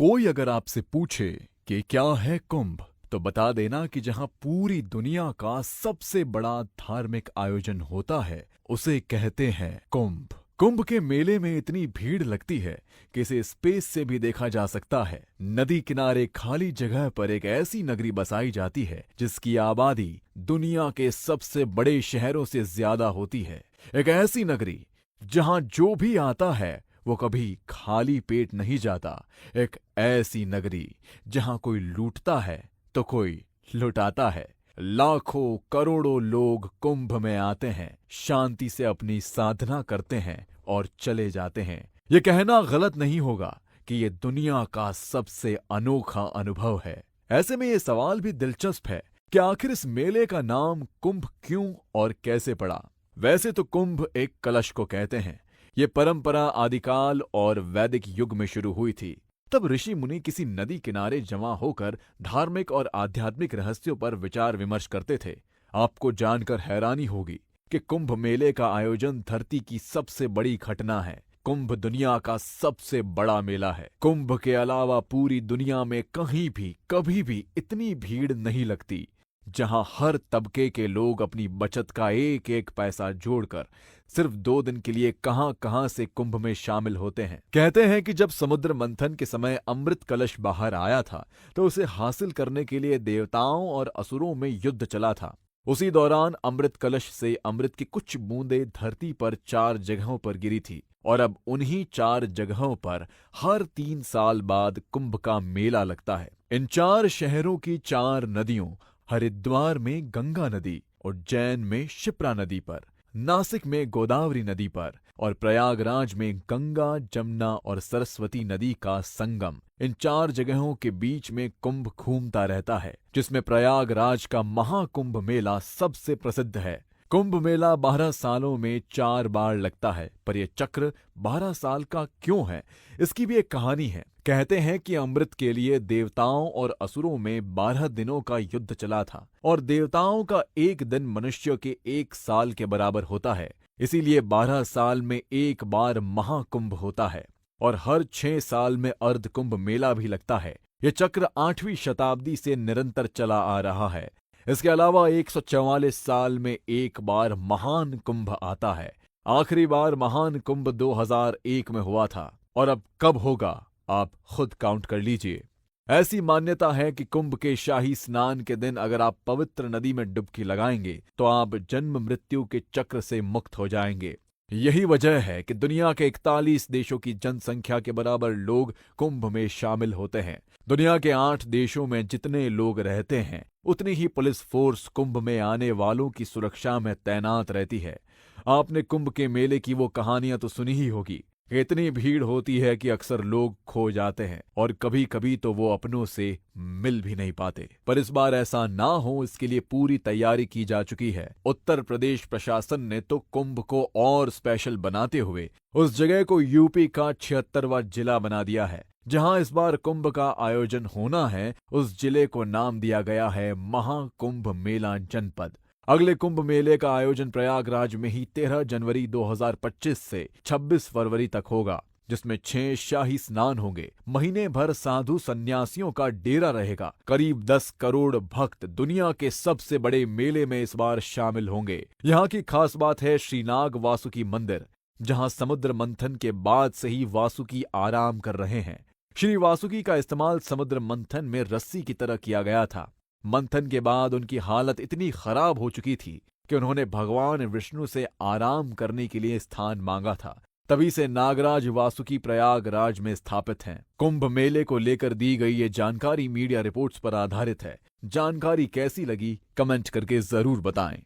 कोई अगर आपसे पूछे कि क्या है कुंभ, तो बता देना कि जहां पूरी दुनिया का सबसे बड़ा धार्मिक आयोजन होता है, उसे कहते हैं कुंभ। कुंभ के मेले में इतनी भीड़ लगती है कि इसे स्पेस से भी देखा जा सकता है। नदी किनारे खाली जगह पर एक ऐसी नगरी बसाई जाती है जिसकी आबादी दुनिया के सबसे बड़े शहरों से ज्यादा होती है। एक ऐसी नगरी जहां जो भी आता है वो कभी खाली पेट नहीं जाता। एक ऐसी नगरी जहां कोई लूटता है तो कोई लुटाता है। लाखों करोड़ों लोग कुंभ में आते हैं, शांति से अपनी साधना करते हैं और चले जाते हैं। ये कहना गलत नहीं होगा कि ये दुनिया का सबसे अनोखा अनुभव है। ऐसे में ये सवाल भी दिलचस्प है कि आखिर इस मेले का नाम कुंभ क्यों और कैसे पड़ा। वैसे तो कुंभ एक कलश को कहते हैं। ये परंपरा आदिकाल और वैदिक युग में शुरू हुई थी। तब ऋषि मुनि किसी नदी किनारे जमा होकर धार्मिक और आध्यात्मिक रहस्यों पर विचार विमर्श करते थे। आपको जानकर हैरानी होगी कि कुंभ मेले का आयोजन धरती की सबसे बड़ी घटना है। कुंभ दुनिया का सबसे बड़ा मेला है। कुंभ के अलावा पूरी दुनिया में कहीं भी कभी भी इतनी भीड़ नहीं लगती, जहां हर तबके के लोग अपनी बचत का एक एक पैसा जोड़कर सिर्फ 2 दिन के लिए कहां-कहां से कुंभ में शामिल होते हैं। कहते हैं कि जब समुद्र मंथन के समय अमृत कलश बाहर आया था, तो उसे हासिल करने के लिए देवताओं और असुरों में युद्ध चला था। उसी दौरान अमृत कलश से अमृत की कुछ बूंदें धरती पर 4 जगहों पर गिरी थी और अब उन्हीं 4 जगहों पर हर 3 साल बाद कुंभ का मेला लगता है। इन 4 शहरों की 4 नदियों, हरिद्वार में गंगा नदी, उज्जैन में शिप्रा नदी पर, नासिक में गोदावरी नदी पर और प्रयागराज में गंगा, जमुना और सरस्वती नदी का संगम, इन 4 जगहों के बीच में कुंभ घूमता रहता है, जिसमें प्रयागराज का महाकुंभ मेला सबसे प्रसिद्ध है। कुंभ मेला 12 सालों में 4 बार लगता है, पर यह चक्र 12 साल का क्यों है, इसकी भी एक कहानी है। कहते हैं कि अमृत के लिए देवताओं और असुरों में 12 दिनों का युद्ध चला था और देवताओं का एक दिन मनुष्य के 1 साल के बराबर होता है। इसीलिए 12 साल में एक बार महाकुंभ होता है और हर 6 साल में अर्धकुंभ मेला भी लगता है। यह चक्र 8वीं शताब्दी से निरंतर चला आ रहा है। इसके अलावा 144 साल में एक बार महान कुंभ आता है। आखिरी बार महान कुंभ 2001 में हुआ था और अब कब होगा आप खुद काउंट कर लीजिए। ऐसी मान्यता है कि कुंभ के शाही स्नान के दिन अगर आप पवित्र नदी में डुबकी लगाएंगे तो आप जन्म मृत्यु के चक्र से मुक्त हो जाएंगे। यही वजह है कि दुनिया के 41 देशों की जनसंख्या के बराबर लोग कुंभ में शामिल होते हैं। दुनिया के 8 देशों में जितने लोग रहते हैं, उतनी ही पुलिस फोर्स कुंभ में आने वालों की सुरक्षा में तैनात रहती है। आपने कुंभ के मेले की वो कहानियां तो सुनी ही होगी। इतनी भीड़ होती है कि अक्सर लोग खो जाते हैं और कभी कभी तो वो अपनों से मिल भी नहीं पाते। पर इस बार ऐसा ना हो, इसके लिए पूरी तैयारी की जा चुकी है। उत्तर प्रदेश प्रशासन ने तो कुंभ को और स्पेशल बनाते हुए उस जगह को यूपी का 76वां जिला बना दिया है। जहां इस बार कुंभ का आयोजन होना है, उस जिले को नाम दिया गया है महाकुंभ मेला जनपद। अगले कुंभ मेले का आयोजन प्रयागराज में ही 13 जनवरी 2025 से 26 फरवरी तक होगा, जिसमें 6 शाही स्नान होंगे। महीने भर साधु सन्यासियों का डेरा रहेगा। करीब 10 करोड़ भक्त दुनिया के सबसे बड़े मेले में इस बार शामिल होंगे। यहाँ की खास बात है श्रीनाग वासुकी मंदिर, जहाँ समुद्र मंथन के बाद से ही वासुकी आराम कर रहे हैं। श्री वासुकी का इस्तेमाल समुद्र मंथन में रस्सी की तरह किया गया था। मंथन के बाद उनकी हालत इतनी खराब हो चुकी थी कि उन्होंने भगवान विष्णु से आराम करने के लिए स्थान मांगा था। तभी से नागराज वासुकी प्रयागराज में स्थापित हैं। कुंभ मेले को लेकर दी गई ये जानकारी मीडिया रिपोर्ट्स पर आधारित है। जानकारी कैसी लगी, कमेंट करके जरूर बताएं।